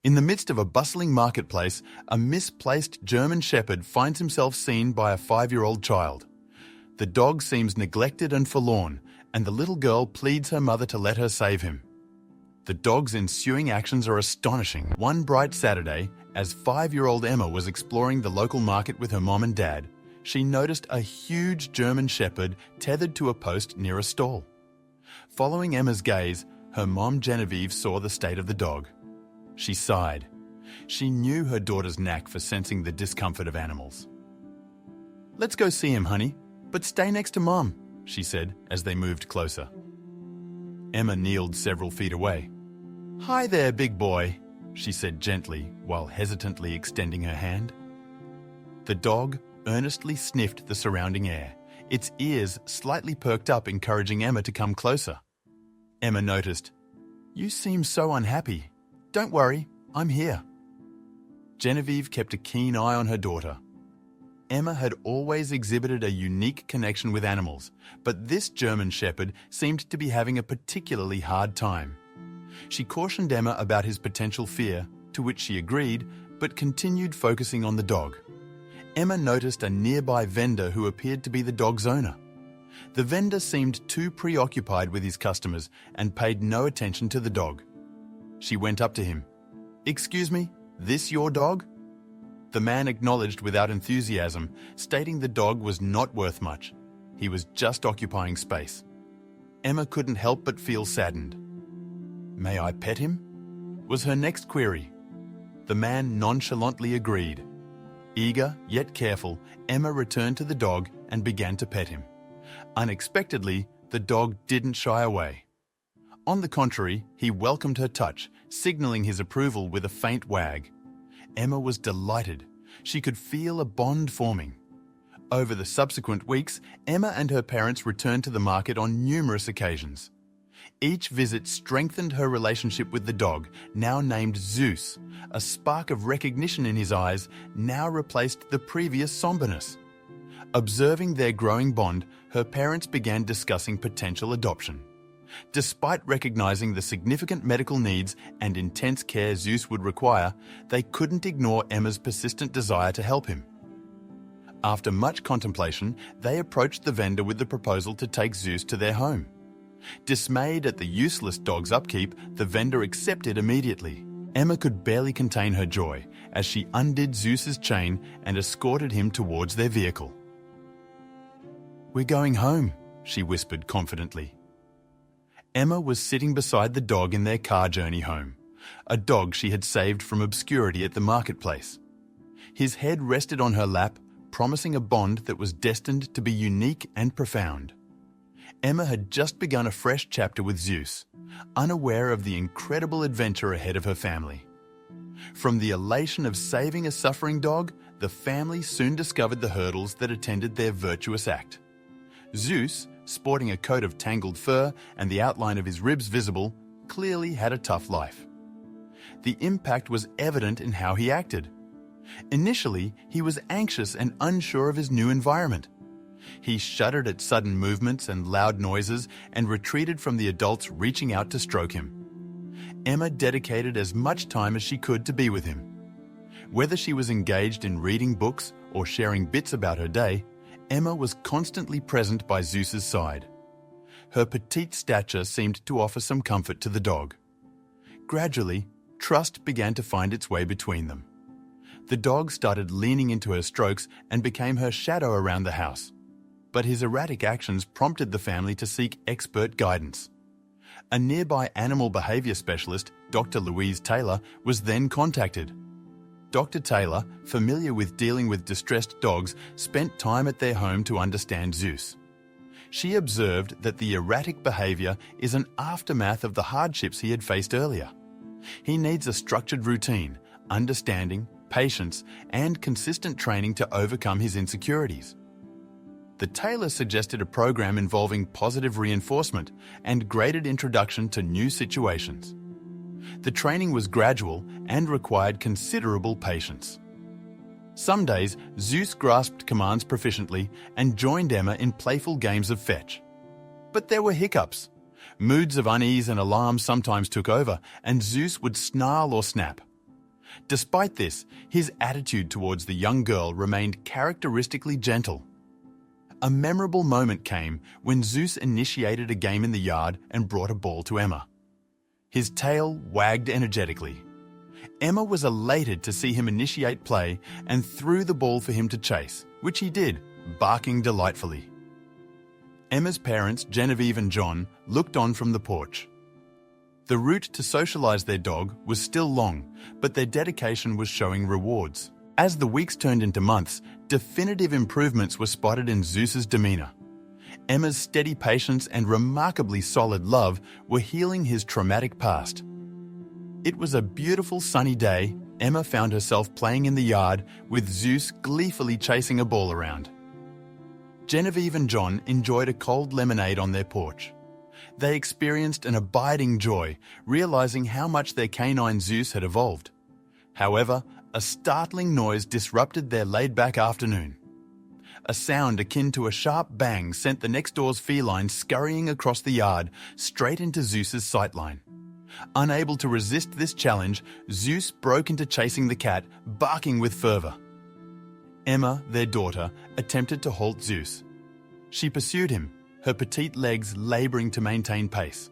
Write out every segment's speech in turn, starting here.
In the midst of a bustling marketplace, a misplaced German Shepherd finds himself seen by a 5-year-old child. The dog seems neglected and forlorn, and the little girl pleads her mother to let her save him. The dog's ensuing actions are astonishing. One bright Saturday, as 5-year-old Emma was exploring the local market with her mom and dad, she noticed a huge German Shepherd tethered to a post near a stall. Following Emma's gaze, her mom Genevieve saw the state of the dog. She sighed. She knew her daughter's knack for sensing the discomfort of animals. "Let's go see him, honey, but stay next to Mom," she said as they moved closer. Emma kneeled several feet away. "Hi there, big boy," she said gently while hesitantly extending her hand. The dog earnestly sniffed the surrounding air, its ears slightly perked up, encouraging Emma to come closer. Emma noticed, "You seem so unhappy. Don't worry, I'm here." Genevieve kept a keen eye on her daughter. Emma had always exhibited a unique connection with animals, but this German Shepherd seemed to be having a particularly hard time. She cautioned Emma about his potential fear, to which she agreed, but continued focusing on the dog. Emma noticed a nearby vendor who appeared to be the dog's owner. The vendor seemed too preoccupied with his customers and paid no attention to the dog. She went up to him. "Excuse me, this your dog?" The man acknowledged without enthusiasm, stating the dog was not worth much. He was just occupying space. Emma couldn't help but feel saddened. "May I pet him?" was her next query. The man nonchalantly agreed. Eager yet careful, Emma returned to the dog and began to pet him. Unexpectedly, the dog didn't shy away. On the contrary, he welcomed her touch, signaling his approval with a faint wag. Emma was delighted. She could feel a bond forming. Over the subsequent weeks, Emma and her parents returned to the market on numerous occasions. Each visit strengthened her relationship with the dog, now named Zeus. A spark of recognition in his eyes now replaced the previous somberness. Observing their growing bond, her parents began discussing potential adoption. Despite recognizing the significant medical needs and intense care Zeus would require, they couldn't ignore Emma's persistent desire to help him. After much contemplation, they approached the vendor with the proposal to take Zeus to their home. Dismayed at the useless dog's upkeep, the vendor accepted immediately. Emma could barely contain her joy as she undid Zeus's chain and escorted him towards their vehicle. "We're going home," she whispered confidently. Emma was sitting beside the dog in their car journey home, a dog she had saved from obscurity at the marketplace. His head rested on her lap, promising a bond that was destined to be unique and profound. Emma had just begun a fresh chapter with Zeus, unaware of the incredible adventure ahead of her family. From the elation of saving a suffering dog, the family soon discovered the hurdles that attended their virtuous act. Zeus, sporting a coat of tangled fur and the outline of his ribs visible, clearly had a tough life. The impact was evident in how he acted. Initially, he was anxious and unsure of his new environment. He shuddered at sudden movements and loud noises and retreated from the adults reaching out to stroke him. Emma dedicated as much time as she could to be with him. Whether she was engaged in reading books or sharing bits about her day, Emma was constantly present by Zeus's side. Her petite stature seemed to offer some comfort to the dog. Gradually, trust began to find its way between them. The dog started leaning into her strokes and became her shadow around the house. But his erratic actions prompted the family to seek expert guidance. A nearby animal behavior specialist, Dr. Louise Taylor, was then contacted. Dr. Taylor, familiar with dealing with distressed dogs, spent time at their home to understand Zeus. She observed that the erratic behavior is an aftermath of the hardships he had faced earlier. He needs a structured routine, understanding, patience, and consistent training to overcome his insecurities. The Taylor suggested a program involving positive reinforcement and graded introduction to new situations. The training was gradual and required considerable patience. Some days, Zeus grasped commands proficiently and joined Emma in playful games of fetch. But there were hiccups. Moods of unease and alarm sometimes took over, and Zeus would snarl or snap. Despite this, his attitude towards the young girl remained characteristically gentle. A memorable moment came when Zeus initiated a game in the yard and brought a ball to Emma. His tail wagged energetically. Emma was elated to see him initiate play and threw the ball for him to chase, which he did, barking delightfully. Emma's parents, Genevieve and John, looked on from the porch. The route to socialize their dog was still long, but their dedication was showing rewards. As the weeks turned into months, definitive improvements were spotted in Zeus's demeanor. Emma's steady patience and remarkably solid love were healing his traumatic past. It was a beautiful sunny day. Emma found herself playing in the yard with Zeus gleefully chasing a ball around. Genevieve and John enjoyed a cold lemonade on their porch. They experienced an abiding joy, realizing how much their canine Zeus had evolved. However, a startling noise disrupted their laid-back afternoon. A sound akin to a sharp bang sent the next door's feline scurrying across the yard, straight into Zeus's sightline. Unable to resist this challenge, Zeus broke into chasing the cat, barking with fervor. Emma, their daughter, attempted to halt Zeus. She pursued him, her petite legs laboring to maintain pace.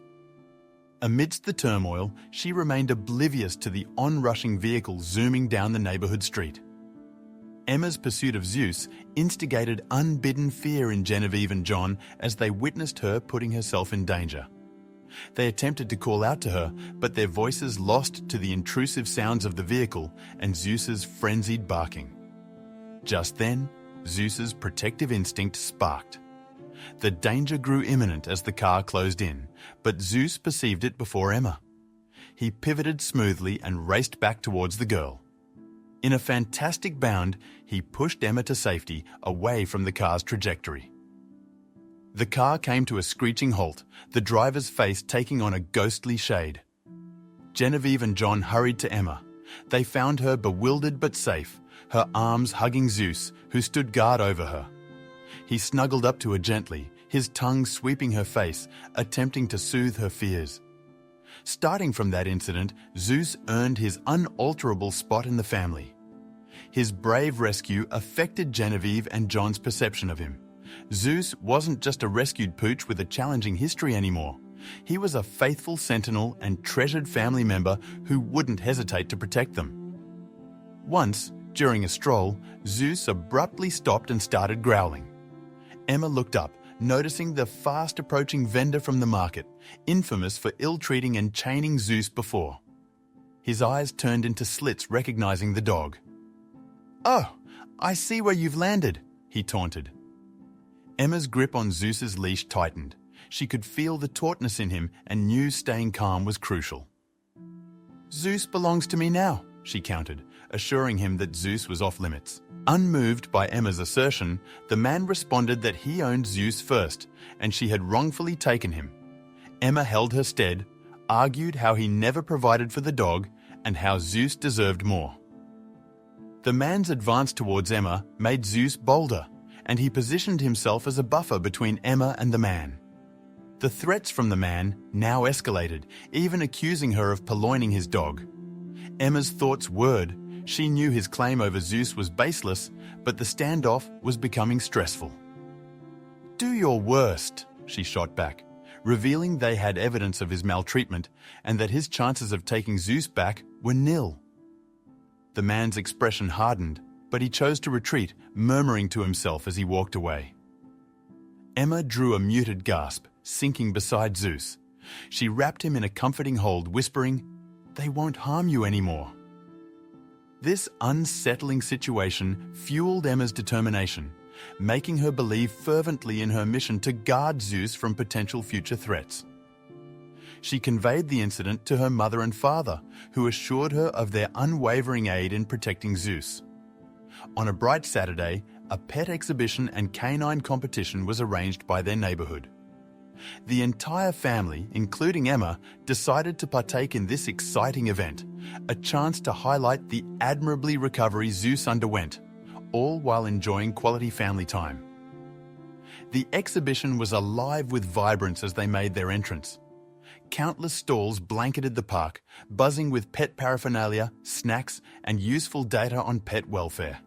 Amidst the turmoil, she remained oblivious to the onrushing vehicle zooming down the neighborhood street. Emma's pursuit of Zeus instigated unbidden fear in Genevieve and John as they witnessed her putting herself in danger. They attempted to call out to her, but their voices lost to the intrusive sounds of the vehicle and Zeus's frenzied barking. Just then, Zeus's protective instinct sparked. The danger grew imminent as the car closed in, but Zeus perceived it before Emma. He pivoted smoothly and raced back towards the girl. In a fantastic bound, he pushed Emma to safety, away from the car's trajectory. The car came to a screeching halt, the driver's face taking on a ghostly shade. Genevieve and John hurried to Emma. They found her bewildered but safe, her arms hugging Zeus, who stood guard over her. He snuggled up to her gently, his tongue sweeping her face, attempting to soothe her fears. Starting from that incident, Zeus earned his unalterable spot in the family. His brave rescue affected Genevieve and John's perception of him. Zeus wasn't just a rescued pooch with a challenging history anymore. He was a faithful sentinel and treasured family member who wouldn't hesitate to protect them. Once, during a stroll, Zeus abruptly stopped and started growling. Emma looked up, noticing the fast-approaching vendor from the market, infamous for ill-treating and chaining Zeus before. His eyes turned into slits recognizing the dog. "Oh, I see where you've landed," he taunted. Emma's grip on Zeus's leash tightened. She could feel the tautness in him and knew staying calm was crucial. "Zeus belongs to me now," she countered, assuring him that Zeus was off limits. Unmoved by Emma's assertion, the man responded that he owned Zeus first, and she had wrongfully taken him. Emma held her stead, argued how he never provided for the dog, and how Zeus deserved more. The man's advance towards Emma made Zeus bolder, and he positioned himself as a buffer between Emma and the man. The threats from the man now escalated, even accusing her of purloining his dog. Emma's thoughts whirred. She knew his claim over Zeus was baseless, but the standoff was becoming stressful. "Do your worst," she shot back, revealing they had evidence of his maltreatment and that his chances of taking Zeus back were nil. The man's expression hardened, but he chose to retreat, murmuring to himself as he walked away. Emma drew a muted gasp, sinking beside Zeus. She wrapped him in a comforting hold, whispering, "They won't harm you anymore." This unsettling situation fueled Emma's determination, making her believe fervently in her mission to guard Zeus from potential future threats. She conveyed the incident to her mother and father, who assured her of their unwavering aid in protecting Zeus. On a bright Saturday, a pet exhibition and canine competition was arranged by their neighborhood. The entire family, including Emma, decided to partake in this exciting event, a chance to highlight the admirably recovery Zeus underwent, all while enjoying quality family time. The exhibition was alive with vibrance as they made their entrance. countless stalls blanketed the park, buzzing with pet paraphernalia, snacks, and useful data on pet welfare.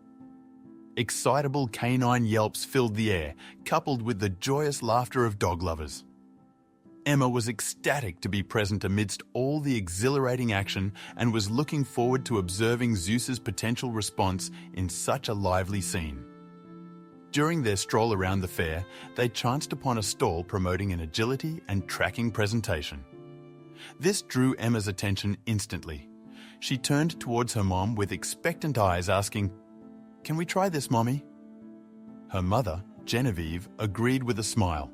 Excitable canine yelps filled the air, coupled with the joyous laughter of dog lovers. Emma was ecstatic to be present amidst all the exhilarating action and was looking forward to observing Zeus's potential response in such a lively scene. During their stroll around the fair, they chanced upon a stall promoting an agility and tracking presentation. This drew Emma's attention instantly. She turned towards her mom with expectant eyes, asking, "Can we try this, Mommy?" Her mother, Genevieve, agreed with a smile.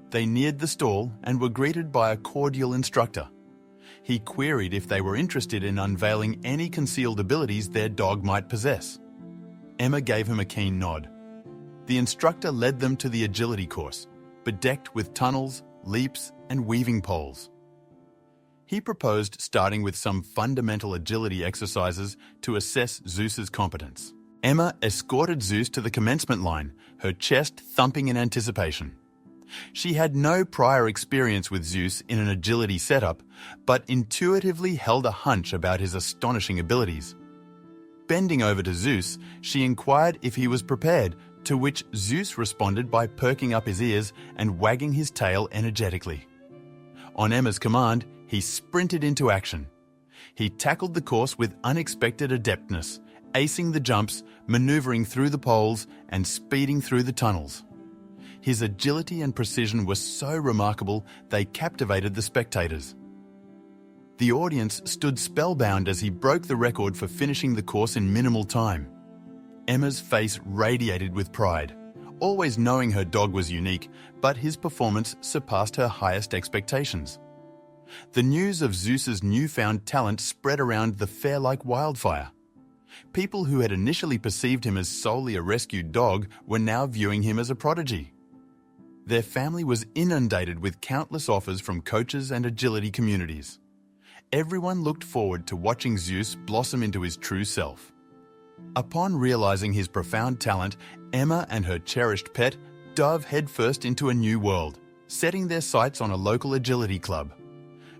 They neared the stall and were greeted by a cordial instructor. He queried if they were interested in unveiling any concealed abilities their dog might possess. Emma gave him a keen nod. The instructor led them to the agility course, bedecked with tunnels, leaps, and weaving poles. He proposed starting with some fundamental agility exercises to assess Zeus's competence. Emma escorted Zeus to the commencement line, her chest thumping in anticipation. She had no prior experience with Zeus in an agility setup, but intuitively held a hunch about his astonishing abilities. Bending over to Zeus, she inquired if he was prepared, to which Zeus responded by perking up his ears and wagging his tail energetically. On Emma's command, he sprinted into action. He tackled the course with unexpected adeptness, acing the jumps, maneuvering through the poles, and speeding through the tunnels. His agility and precision were so remarkable they captivated the spectators. The audience stood spellbound as he broke the record for finishing the course in minimal time. Emma's face radiated with pride, always knowing her dog was unique, but his performance surpassed her highest expectations. The news of Zeus's newfound talent spread around the fair like wildfire. People who had initially perceived him as solely a rescued dog were now viewing him as a prodigy. Their family was inundated with countless offers from coaches and agility communities. Everyone looked forward to watching Zeus blossom into his true self. Upon realizing his profound talent, Emma and her cherished pet dove headfirst into a new world, setting their sights on a local agility club.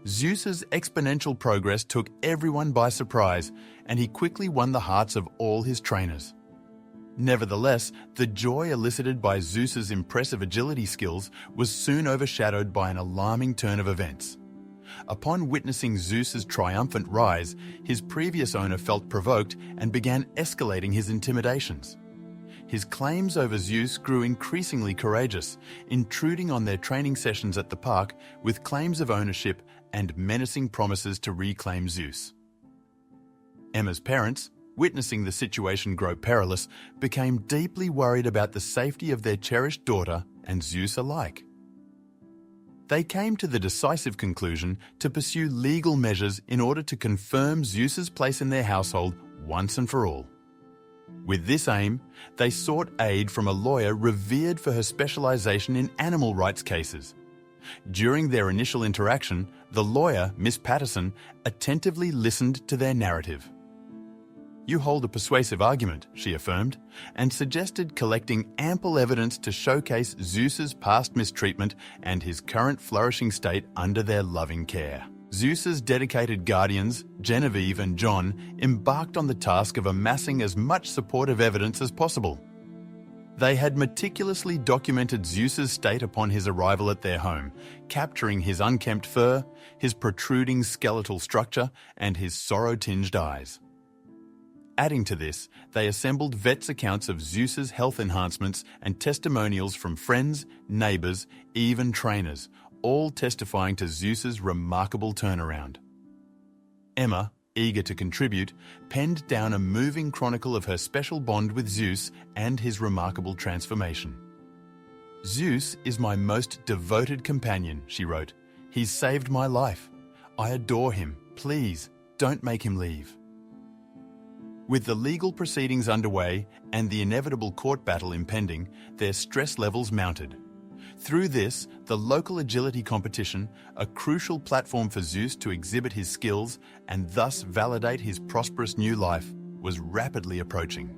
Zeus's exponential progress took everyone by surprise, and he quickly won the hearts of all his trainers. Nevertheless, the joy elicited by Zeus's impressive agility skills was soon overshadowed by an alarming turn of events. Upon witnessing Zeus's triumphant rise, his previous owner felt provoked and began escalating his intimidations. His claims over Zeus grew increasingly courageous, intruding on their training sessions at the park with claims of ownership and menacing promises to reclaim Zeus. Emma's parents, witnessing the situation grow perilous, became deeply worried about the safety of their cherished daughter and Zeus alike. They came to the decisive conclusion to pursue legal measures in order to confirm Zeus's place in their household once and for all. With this aim, they sought aid from a lawyer revered for her specialization in animal rights cases. During their initial interaction, the lawyer, Miss Patterson, attentively listened to their narrative. "You hold a persuasive argument," she affirmed, and suggested collecting ample evidence to showcase Zeus's past mistreatment and his current flourishing state under their loving care. Zeus's dedicated guardians, Genevieve and John, embarked on the task of amassing as much supportive evidence as possible. They had meticulously documented Zeus's state upon his arrival at their home, capturing his unkempt fur, his protruding skeletal structure, and his sorrow-tinged eyes. Adding to this, they assembled vets' accounts of Zeus's health enhancements and testimonials from friends, neighbours, even trainers, all testifying to Zeus's remarkable turnaround. Emma, eager to contribute, penned down a moving chronicle of her special bond with Zeus and his remarkable transformation. "Zeus is my most devoted companion," she wrote. "He's saved my life. I adore him. Please, don't make him leave." With the legal proceedings underway and the inevitable court battle impending, their stress levels mounted. Through this, the local agility competition, a crucial platform for Zeus to exhibit his skills and thus validate his prosperous new life, was rapidly approaching.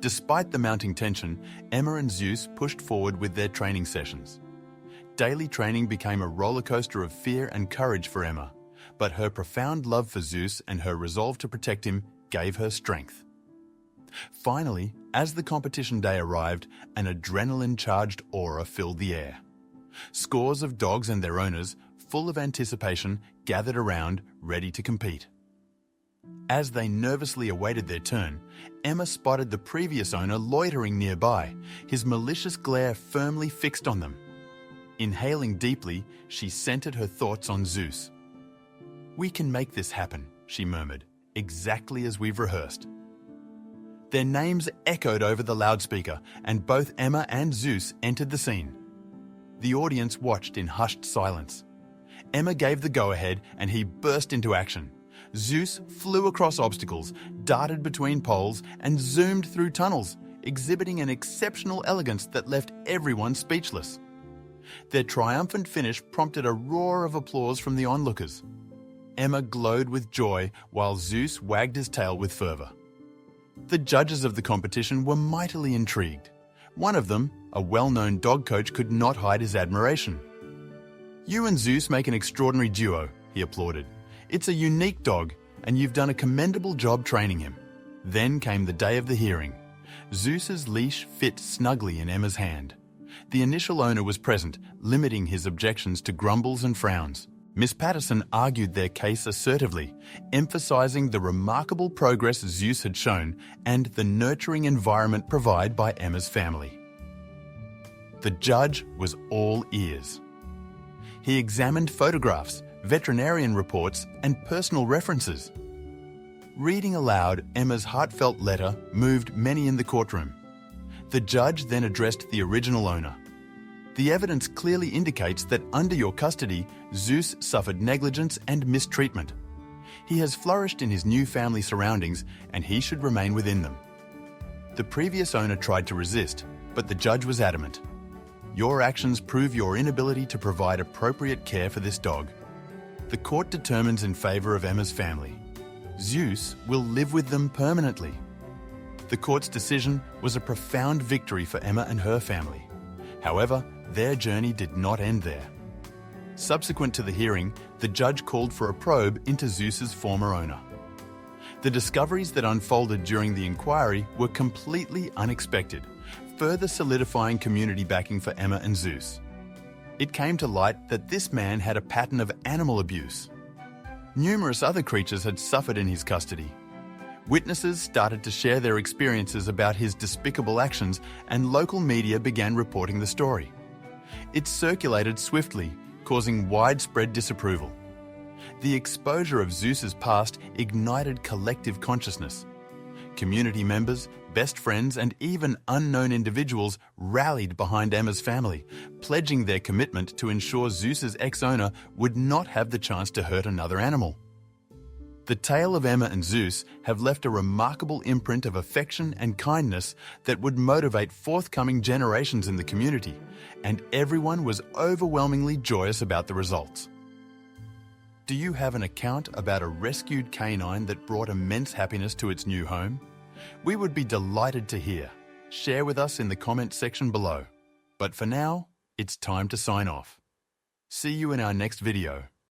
Despite the mounting tension, Emma and Zeus pushed forward with their training sessions. Daily training became a roller coaster of fear and courage for Emma, but her profound love for Zeus and her resolve to protect him gave her strength. Finally, as the competition day arrived, an adrenaline-charged aura filled the air. Scores of dogs and their owners, full of anticipation, gathered around, ready to compete. As they nervously awaited their turn, Emma spotted the previous owner loitering nearby, his malicious glare firmly fixed on them. Inhaling deeply, she centered her thoughts on Zeus. "We can make this happen," she murmured, "exactly as we've rehearsed." Their names echoed over the loudspeaker, and both Emma and Zeus entered the scene. The audience watched in hushed silence. Emma gave the go-ahead, and he burst into action. Zeus flew across obstacles, darted between poles, and zoomed through tunnels, exhibiting an exceptional elegance that left everyone speechless. Their triumphant finish prompted a roar of applause from the onlookers. Emma glowed with joy, while Zeus wagged his tail with fervour. The judges of the competition were mightily intrigued. One of them, a well-known dog coach, could not hide his admiration. "You and Zeus make an extraordinary duo," he applauded. "It's a unique dog, and you've done a commendable job training him." Then came the day of the hearing. Zeus's leash fit snugly in Emma's hand. The initial owner was present, limiting his objections to grumbles and frowns. Miss Patterson argued their case assertively, emphasizing the remarkable progress Zeus had shown and the nurturing environment provided by Emma's family. The judge was all ears. He examined photographs, veterinarian reports, and personal references. Reading aloud Emma's heartfelt letter moved many in the courtroom. The judge then addressed the original owner. "The evidence clearly indicates that under your custody, Zeus suffered negligence and mistreatment. He has flourished in his new family surroundings, and he should remain within them." The previous owner tried to resist, but the judge was adamant. "Your actions prove your inability to provide appropriate care for this dog." The court determines in favour of Emma's family. Zeus will live with them permanently. The court's decision was a profound victory for Emma and her family. However, their journey did not end there. Subsequent to the hearing, the judge called for a probe into Zeus's former owner. The discoveries that unfolded during the inquiry were completely unexpected, further solidifying community backing for Emma and Zeus. It came to light that this man had a pattern of animal abuse. Numerous other creatures had suffered in his custody. Witnesses started to share their experiences about his despicable actions, and local media began reporting the story. It circulated swiftly, causing widespread disapproval. The exposure of Zeus's past ignited collective consciousness. Community members, best friends, and even unknown individuals rallied behind Emma's family, pledging their commitment to ensure Zeus's ex-owner would not have the chance to hurt another animal. The tale of Emma and Zeus have left a remarkable imprint of affection and kindness that would motivate forthcoming generations in the community, and everyone was overwhelmingly joyous about the results. Do you have an account about a rescued canine that brought immense happiness to its new home? We would be delighted to hear. Share with us in the comments section below. But for now, it's time to sign off. See you in our next video.